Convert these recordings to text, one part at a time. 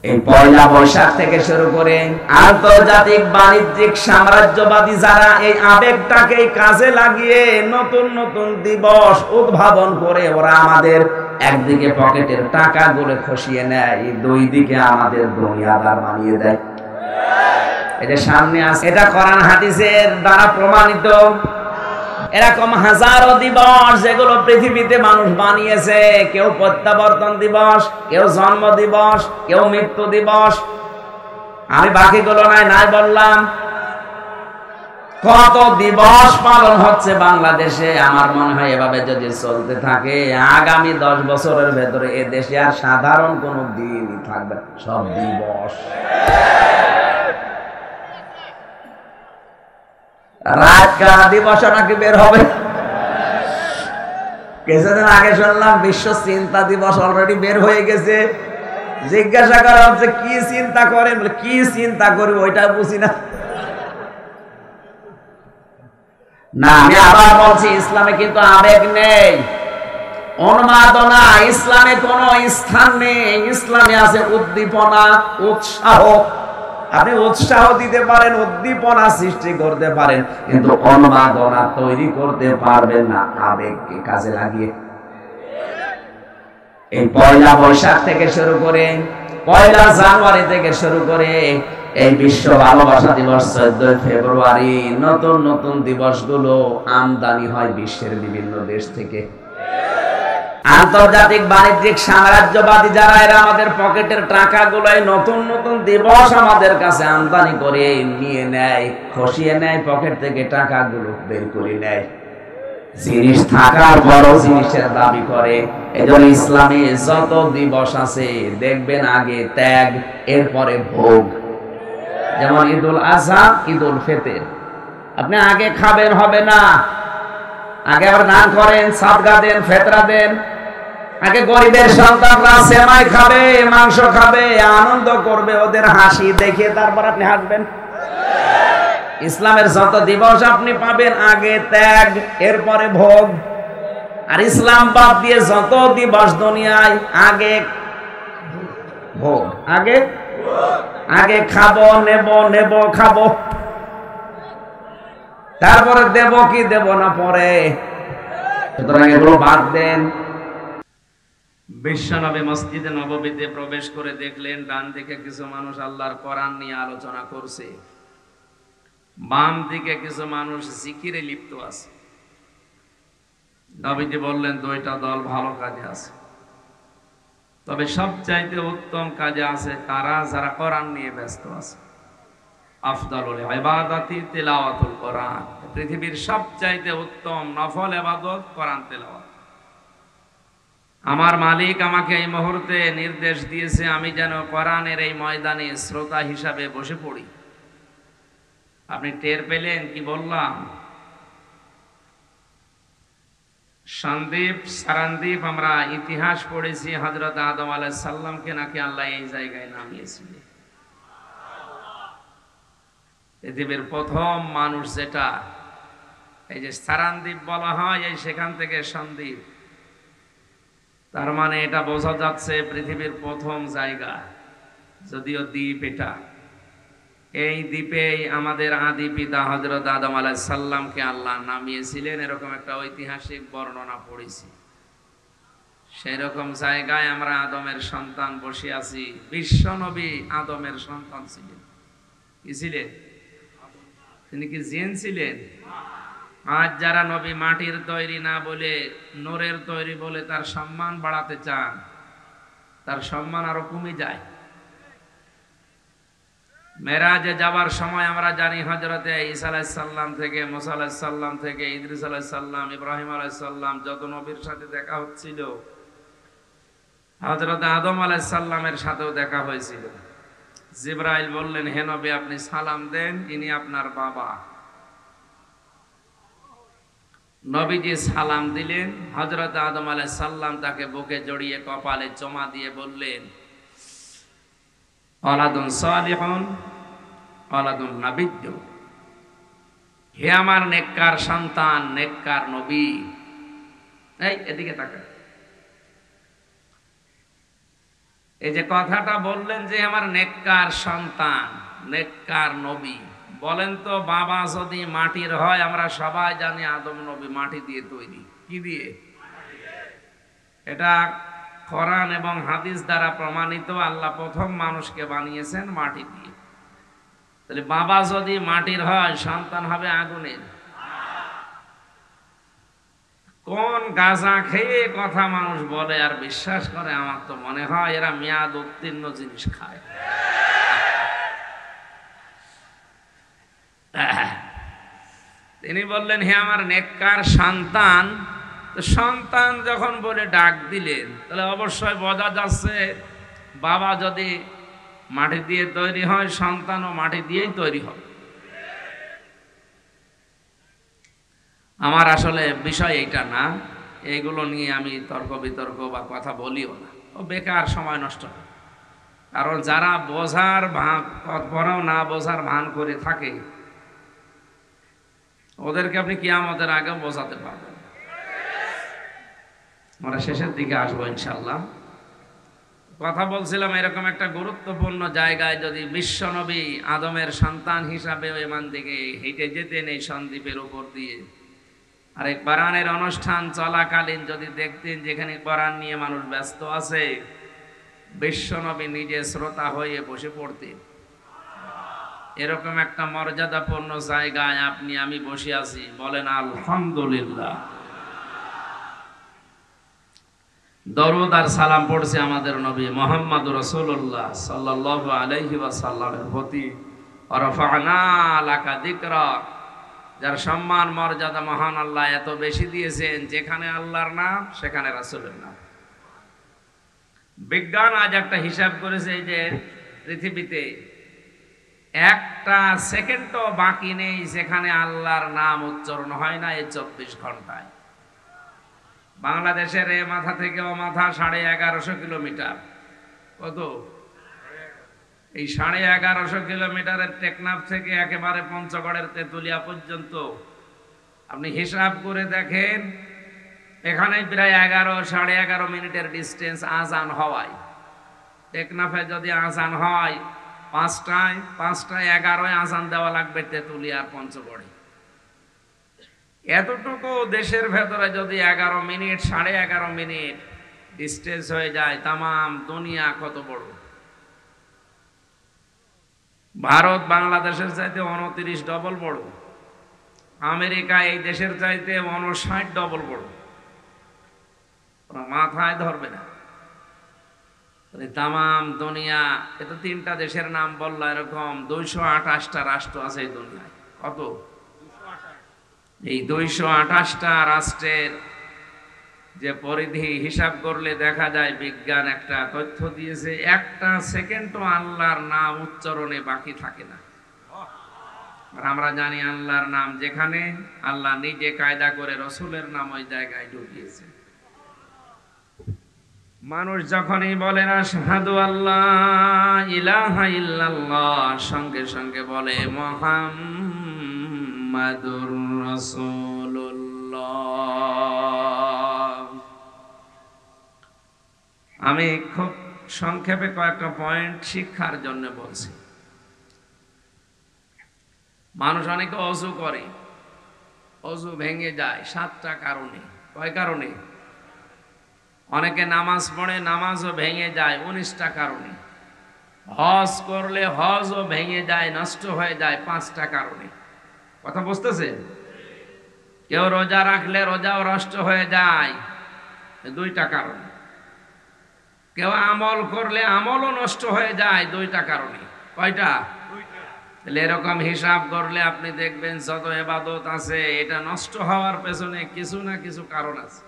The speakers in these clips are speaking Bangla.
এই পয়লা বৈশাখ থেকে শুরু করে আন্তর্জাতিক বাণিজ্যিক সাম্রাজ্যবাদী যারা এই আবেগটাকে কাজে লাগিয়ে নতুন নতুন দিবস উদ্ভাবন করে ওরা আমাদের একদিকে পকেটের টাকাগুলো খসিয়ে নেয়, দুই দিকে আমাদের দুনিয়াদার বানিয়ে দেয়। এই যে সামনে আছে, এটা কোরআন হাদিসের দ্বারা প্রমাণিত। এরকম হাজারো দিবস যেগুলো পৃথিবীতে মানুষ বানিয়েছে, কেউ প্রত্যাবর্তন দিবস, কেউ জন্ম দিবস, কেউ মৃত্যু দিবস, আমি বাকিগুলো নাই বললাম। কত দিবস পালন হচ্ছে বাংলাদেশে। আমার মনে হয় এভাবে যদি চলতে থাকে আগামী 10 বছরের ভেতরে এ দেশে আর সাধারণ কোনো দিনই থাকবে, সব দিবস। রাত কানা দিবস নাকি বের হবে। কিছুদিন আগে শুনলাম বিশ্ব চিন্তা দিবস অলরেডি বের হয়ে গেছে। জিজ্ঞাসা করা হচ্ছে কি চিন্তা করেন, কি চিন্তা করি ওইটা বুঝি না। না, আমি আবার বলছি, ইসলামে কিন্তু আবেগ নেই, উন্মাদনা ইসলামে কোনো স্থান নেই। ইসলামে আছে উদ্দীপনা, উৎসাহ। আপনি উৎসাহ দিতে পারেন, উদ্দীপনা সৃষ্টি করতে পারেন, কিন্তু উন্মাদনা তৈরি করতে পারবেন না আবেগকে কাজে লাগিয়ে। এই পয়লা বৈশাখ থেকে শুরু করে পয়লা জানুয়ারি থেকে শুরু করে এই বিশ্ব ভালোবাসা দিবস 14 ফেব্রুয়ারি, নতুন নতুন দিবসগুলো আমদানি হয় বিশ্বের বিভিন্ন দেশ থেকে। আন্তর্জাতিক বাণিজ্যিক সাম্রাজ্যবাদী যারা, এরা আমাদের পকেটের টাকাগুলো নতুন নতুন দিবস আমাদের কাছে আমদানি করে নিয়ে নেয়, খসিয়ে নেয়, পকেট থেকে টাকাগুলো বের করে নেয়। জিনিস থাকার বড় জিনিসের দাবি করে। এজন্য ইসলামে যত দিবস আছে দেখবেন আগে ত্যাগ, এরপরে ভোগ। যেমন ঈদুল আজহা, ঈদুল ফিতর, আপনি আগে খাবেন হবে না, আগে আবার দান করেন, সাদকা দেন, ফিতরা দেন। আগে গরিবের সন্তানরা সেমাই খাবে, মাংস খাবে, আনন্দ করবে, ওদের হাসি দেখে তারপর আপনি হাসবেন। ইসলামের যত দিবস আপনি পাবেন আগে ত্যাগ, এরপরে ভোগ। আর ইসলাম বাদ দিয়ে যত দিবস দুনিয়ায় আগে ভোগ, আগে খাবো, নেব খাবো, তারপরে দেব কি দেব না পরে। সুতরাং এগুলো বাদ দেন। বিশ্বনবী মসজিদে নববীতে প্রবেশ করে দেখলেন ডান দিকে কিছু মানুষ আল্লাহর কোরআন নিয়ে আলোচনা করছে, বাম দিকে কিছু মানুষ জিকিরে লিপ্ত আছে। নবীজি বললেন দুইটা দল ভালো কাজে আছে, তবে সবচাইতে উত্তম কাজে আছে তারা যারা কোরআন নিয়ে ব্যস্ত আছে। আফদালুল ইবাদাতি তিলাওয়াতুল কোরআন, পৃথিবীর সবচাইতে উত্তম নফল ইবাদত কোরআন তেলাওয়াত। আমার মালিক আমাকে এই মুহূর্তে নির্দেশ দিয়েছে আমি যেন কোরআনের এই ময়দানে শ্রোতা হিসাবে বসে পড়ি। আপনি টের পেলেন কি বললাম? সন্দীপ সারান্দীপ আমরা ইতিহাস পড়েছি, হযরত আদম আলাইহিস সালামকে নাকি আল্লাহ এই জায়গায় নামিয়েছিলেন। পৃথিবীর প্রথম মানুষ যেটা, এই যে সারান্দীপ বলা হয়, এই সেখান থেকে সন্দীপ, তার মানে এটা বোঝা যাচ্ছে পৃথিবীর প্রথম জায়গা, যদিও দ্বীপ এটা। এই দ্বীপেই আমাদের আদি পিতা হযরত আদম আলাইহিস সালামকে আল্লাহ নামিয়েছিলেন, এরকম একটা ঐতিহাসিক বর্ণনা পড়েছি। সেই রকম জায়গায় আমরা আদমের সন্তান বসে আছি। বিশ্ব নবী আদমের সন্তান ছিলেন। কি ছিলেন? তিনি কি জিন ছিলেন? আজ যারা নবী মাটির তৈরি না বলে নূরের তৈরি বলে তার সম্মান বাড়াতে চান, তার সম্মান আরো কমে যায়। মেরাজে যাবার সময় আমরা জানি হযরতে ঈসা আলাইহিস সালাম থেকে, মুসা আলাইহিস সালাম থেকে, ইদ্রিস আলাইহিস সালাম, ইব্রাহিম আলাইহিস সালাম, যত নবীর সাথে দেখা হচ্ছিল হযরত আদম আলাইহিস সালামের সাথেও দেখা হয়েছিল। জিবরাইল বললেন, হে নবী আপনি সালাম দেন, ইনি আপনার বাবা। নবীজি সালাম দিলেন। হযরত আদম আলাইহিস সালাম তাকে বুকে জড়িয়ে কপালে চুমা দিয়ে বললেন, ওয়ালাদুন সালিহুন ওয়ালাদুন নাবিয়্য, হে আমার নেককার সন্তান, নেককার নবী। এই এদিকে তাকা। এই যে কথাটা বললেন যে আমার নেককার সন্তান, নেককার নবী, বলেন তো বাবা যদি মাটির হয়, আমরা সবাই জানি আদম নবী মাটি দিয়ে তৈরি। কি দিয়ে? এটা কোরআন এবং হাদিস দ্বারা প্রমাণিত। আল্লাহ প্রথম মানুষকে বানিয়েছেন মাটি দিয়ে। তাহলে বাবা যদি মাটির হয়, সন্তান হবে আগুনের। কোন গাঁজা খেয়ে কথা মানুষ বলে আর বিশ্বাস করে? আমার তো মনে হয় এরা মেয়াদ উত্তীর্ণ জিনিস খায়। তিনি বললেন, হে আমার নেককার সন্তান। তো সন্তান যখন বলে ডাক দিলেন, তাহলে অবশ্যই বোঝা যাচ্ছে বাবা যদি মাটি দিয়ে তৈরি হয়, সন্তানও মাটি দিয়েই তৈরি হবে। আমার আসলে বিষয় এইটা না, এইগুলো নিয়ে আমি তর্ক বিতর্ক বা কথা বলিও না, ও বেকার সময় নষ্ট। কারণ যারা বোঝার ভান, পরেও না বোঝার ভান করে থাকে, ওদেরকে আপনি কিয়ামতের আগেও বোঝাতে পারবেন। আমরা শেষের দিকে আসবো ইনশাল্লাহ। কথা বলছিলাম, এরকম একটা গুরুত্বপূর্ণ জায়গায় যদি বিশ্বনবী আদমের সন্তান হিসাবে এমান দিকে হেঁটে যেতেন এই সন্দ্বীপের উপর দিয়ে, আর এই কোরআনের অনুষ্ঠান চলাকালীন যদি দেখতেন যেখানে কোরআন নিয়ে মানুষ ব্যস্ত আছে, বিশ্বনবী নিজে শ্রোতা হয়ে বসে পড়তেন। এরকম একটা মর্যাদাপূর্ণ জায়গায় আপনি আমি বসে আছি, বলেন আলহামদুলিল্লাহ। দরুদ আর সালাম পড়ছে আমাদের নবী মুহাম্মদুর রাসূলুল্লাহ সাল্লাল্লাহু আলাইহি ওয়াসাল্লামের প্রতি। ওয়ারাফা'না লাকা যিকরাক, যার সম্মান মর্যাদা মহান আল্লাহ এত বেশি দিয়েছেন, যেখানে আল্লাহর নাম সেখানে রাসূলের নাম। বিজ্ঞান আজ একটা হিসাব করেছে যে পৃথিবীতে একটা সেকেন্ডও বাকি নেই যেখানে আল্লাহর নাম উচ্চারণ হয় না এই 24 ঘন্টায়। বাংলাদেশের এ মাথা থেকে ও মাথা 1150 কিলোমিটার। কত? এই 1150 কিলোমিটারের টেকনাফ থেকে একেবারে পঞ্চগড়ের তেতুলিয়া পর্যন্ত আপনি হিসাব করে দেখেন, এখানে প্রায় 11-11.5 মিনিটের ডিস্টেন্স আজান হওয়ায়। টেকনাফে যদি আজান হয় 5টায়, 5টা11 আজান দেওয়া লাগবে তেতুলিয়ার পঞ্চগড়ে। এতটুকু দেশের ভেতরে যদি 11 মিনিট 11.5 মিনিট ডিস্টেন্স হয়ে যায়, তামাম দুনিয়া কত বড়। ভারত বাংলাদেশের চাইতে 29 ডবল বড়, আমেরিকা এই দেশের চাইতে 59 ডবল বড়। মাথায় ধরবে না। তামাম দুনিয়া, এত 3টা দেশের নাম বললো, এরকম 228টা রাষ্ট্র আছে এই দুনিয়ায়। কত? এই 228টা রাষ্ট্রের যে পরিধি হিসাব করলে দেখা যায়, বিজ্ঞান একটা তথ্য দিয়েছে, একটা সেকেন্ডও আল্লাহর নাম উচ্চারণে বাকি থাকে না। আর আমরা জানি আল্লাহর নাম যেখানে, আল্লাহ নিজে কায়দা করে রসুলের নাম ওই জায়গায় ঢুকিয়েছে। মানুষ যখনই বলে না আশহাদু আল্লাহ ইলাহা ইল্লাল্লাহ, সঙ্গে সঙ্গে বলে মুহাম্মাদুর রাসূলুল্লাহ। আমি খুব সংক্ষেপে কয়েকটা পয়েন্ট শিক্ষার জন্য বলছি। মানুষ অনেকে অজু করে, অজু ভেঙে যায় 7টা কারণে। কয় কারণে? অনেকে নামাজ পড়ে, নামাজও ভেঙে যায় 19টা কারণে। হজ করলে হজও ভেঙে যায়, নষ্ট হয়ে যায় 5টা কারণে। কথা বুঝতেছেন? কেউ রোজা রাখলে রোজাও নষ্ট হয়ে যায় 2টা কারণে। কেউ আমল করলে আমলও নষ্ট হয়ে যায় 2টা কারণে। কয়টা? তাহলে এরকম হিসাব করলে আপনি দেখবেন যত ইবাদত আছে, এটা নষ্ট হওয়ার পেছনে কিছু না কিছু কারণ আছে।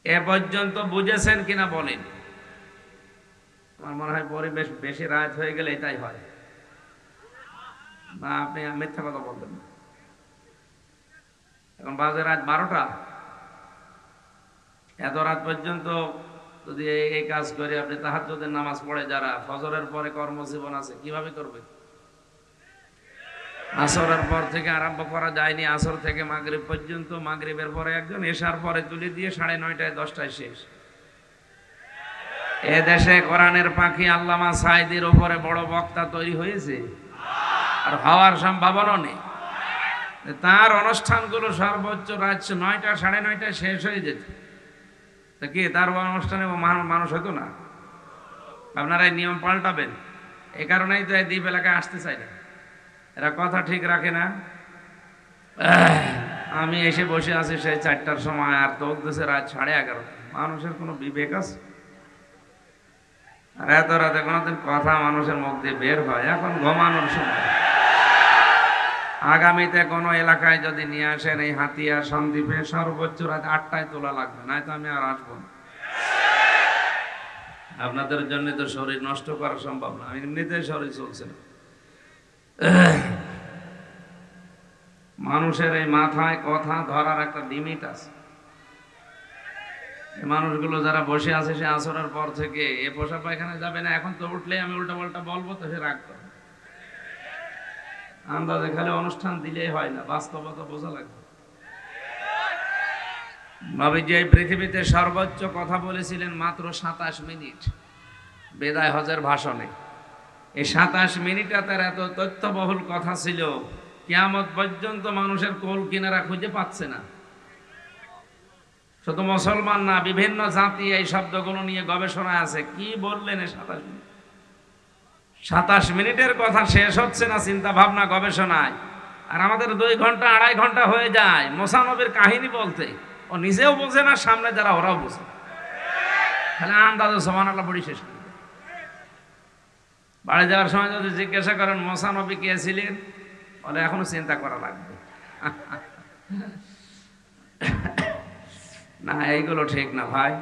এ পর্যন্ত বুঝেছেন কিনা বলেন? আমার মনে হয় পরিবেশ বেশি রাত হয়ে গেলে এটাই হয়। না, আপনি মিথ্যা কথা বলবেন না। এখন বাজে রাত 12টা। এত রাত পর্যন্ত যদি এই কাজ করে আপনি তাহাজ্জুদের নামাজ পড়ে, যারা ফজরের পরে কর্মজীবন আছে, কিভাবে করবে? আসরের পর থেকে আরম্ভ করা যায়নি, আসর থেকে মাগরিব পর্যন্ত, মাগরিবের পরে একজন, এশার পরে তুলে দিয়ে 9:30 10টায় শেষ। এ দেশে কোরআনের পাখি আল্লামা সাঈদীর উপরে বড় বক্তা তৈরি হয়েছে, আর হওয়ার সম্ভাবনা নেই। তার অনুষ্ঠানগুলো সর্বোচ্চ রাত 9টা 9:30টায় শেষ হয়ে যেত। তা কি তার অনুষ্ঠানে মানুষ হতো না? আপনারা এই নিয়ম পাল্টাবেন। এই কারণেই তো এই দ্বীপ এলাকায় আসতে চাই না, এরা কথা ঠিক রাখে না। আমি এসে বসে আছি সেই 4টার সময়, আর তো দেশে রাত 11:30। মানুষের কোনো বিবেক আছে? আর এত রাতে কোনোদিন কথা মানুষের মুখ দিয়ে বের হয়? এখন ঘুমানোর সময়। আগামীতে কোনো এলাকায় যদি নিয়ে আসেন এই হাতিয়া সন্দ্বীপে, সর্বোচ্চ রাত 8টায় তোলা লাগবে, নয়তো আমি আর আসবো না। আপনাদের জন্য তো শরীর নষ্ট করা সম্ভব না, আমি এমনিতেই শরীর চলছে না। মানুষের এই মাথায় কথা ধরার একটা লিমিট আছে। মানুষগুলো যারা বসে আছে সে আসরের পর থেকে এ পোশাক পায়খানা যাবে না, এখন তো উঠলে আমি উল্টা পাল্টা বলবো তো সে রাগ করবে। আন্দাজে খালি অনুষ্ঠান দিলেই হয় না, বাস্তবতা বোঝা লাগবে। নবীজি এই পৃথিবীতে সর্বোচ্চ কথা বলেছিলেন মাত্র 27 মিনিট বিদায় হজের ভাষণে। এই 27 মিনিটে তার এত তথ্যবহুল কথা ছিল, কিয়ামত পর্যন্ত মানুষের কোল কিনারা খুঁজে পাচ্ছে না। শুধু মুসলমান না, বিভিন্ন জাতি এই শব্দগুলো নিয়ে গবেষণা আছে। কি বললেন 27 মিনিটের কথা শেষ হচ্ছে না চিন্তা ভাবনা গবেষণায়, আর আমাদের 2 ঘন্টা 2.5 ঘন্টা হয়ে যায় মুসা নবীর কাহিনী বলতে। ও নিজেও বোঝে না, সামনে যারা ওরাও বোঝে, তাহলে আন্দাজে সুবহানাল্লাহ পড়ি শেষ করে। বাড়ি যাওয়ার সময় যদি জিজ্ঞাসা করেন মুসা নবী কে ছিলেন, বলে এখনো চিন্তা করা লাগবে। না, এইগুলো ঠিক না ভাই।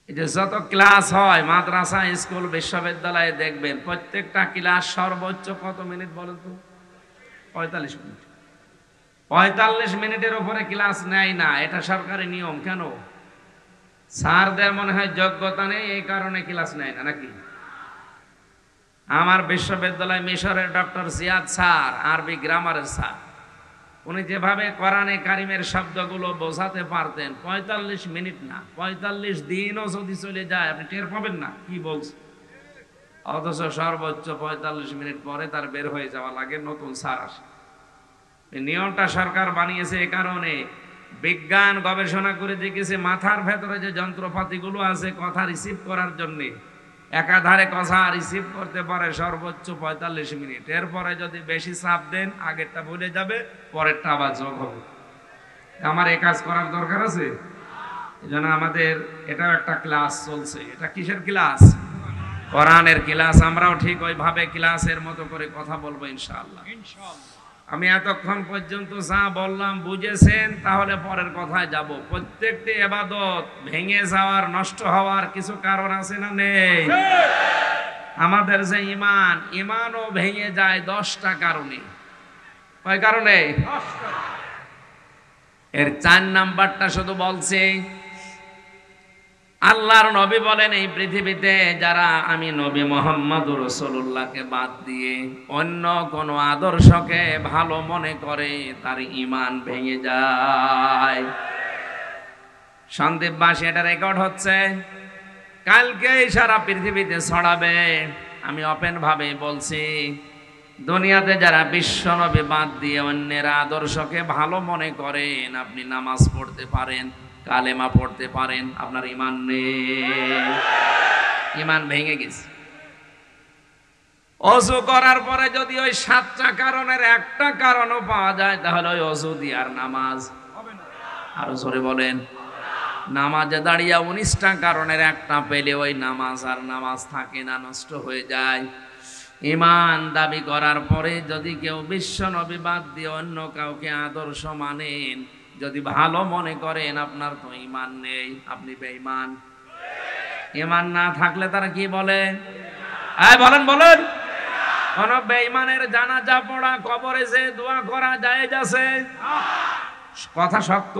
এই যে যত ক্লাস হয় মাদ্রাসা, স্কুল, বিশ্ববিদ্যালয়ে দেখবেন প্রত্যেকটা ক্লাস সর্বোচ্চ কত মিনিট বলেন তো? 45 মিনিট। 45 মিনিটের উপরে ক্লাস নেয় না, এটা সরকারি নিয়ম। কেন? স্যারদের মনে হয় যোগ্যতা নেই, এই কারণে ক্লাস নেয় না নাকি? আমার বিশ্ববিদ্যালয় মিশরের ডক্টর জিয়াদ স্যার, আরবি গ্রামারের স্যার, উনি যেভাবে কোরআনে কারিমের শব্দগুলো বোঝাতে পারতেন, 45 মিনিট না 45 দিনও যদি চলে যায় আপনি টের পাবেন না কি বলছে। অথচ সর্বোচ্চ 45 মিনিট পরে তার বের হয়ে যাওয়া লাগে, নতুন স্যার আসে। এই নিয়মটা সরকার বানিয়েছে এ কারণে, বিজ্ঞান গবেষণা করে দেখেছে মাথার ভেতরে যে যন্ত্রপাতিগুলো আছে কথা রিসিভ করার জন্য, একাধারে কথা রিসিভ করতে পারে সর্বোচ্চ 45 মিনিট। এরপরে যদি বেশি চাপ দেন আগেরটা ভুলে যাবে, পরেরটা আবার যোগ হবে। আমার এই কাজ করার দরকার আছে? এই জন্য আমাদের এটাও একটা ক্লাস চলছে। এটা কিসের ক্লাস? কোরআনের ক্লাস। আমরাও ঠিক ওইভাবে ক্লাসের মতো করে কথা বলবো ইনশাআল্লাহ। আমি এতক্ষণ পর্যন্ত যা বললাম বুঝেছেন, তাহলে পরের কথায় যাব। প্রত্যেকটি ইবাদত ভেঙে যাওয়ার, নষ্ট হওয়ার কিছু কারণ আছে না নেই? আমাদের যে ইমানও ভেঙে যায় 10টা কারণে। কয় কারণে? এর 4 নাম্বারটা শুধু বলছে। আল্লাহর নবী বলেন এই পৃথিবীতে যারা আমি নবী মুহাম্মদুর রাসূলুল্লাহকে বাদ দিয়ে অন্য কোন আদর্শকে ভালো মনে করে তার ঈমান ভেঙে যায়। সন্দ্বীপবাসী, এটা রেকর্ড হচ্ছে, কালকে সারা পৃথিবীতে ছড়াবে। আমি ওপেন ভাবে বলছি, দুনিয়াতে যারা বিশ্ব নবী বাদ দিয়ে অন্যের আদর্শকে ভালো মনে করেন, আপনি নামাজ পড়তে পারেন, কালেমা পড়তে পারেন, আপনার ঈমান নেই, ঈমান ভেঙে গেছে। ওযু করার পরে যদি ওই 7টা কারণের একটা কারণও পাওয়া যায়, তাহলে ওই ওযু দিয়ে আর নামাজ হবে না। আরো জোরে বলেন। নামাজে দাঁড়িয়ে 19টা কারণের একটা পেলে ওই নামাজ আর নামাজ থাকে না, নষ্ট হয়ে যায়। ঈমান দাবি করার পরে যদি কেউ বিশ্ব নবী বাদ দিয়ে অন্য কাউকে আদর্শ মানেন, যদি ভালো মনে করেন, আপনার তো ঈমান নেই, আপনি বেঈমান। ঈমান না থাকলে তারা কি বলে? বলেন বলেন। কোন বেঈমানের জানাজা পড়া, কবরে যে দোয়া করা জায়েজ আছে? কথা শক্ত।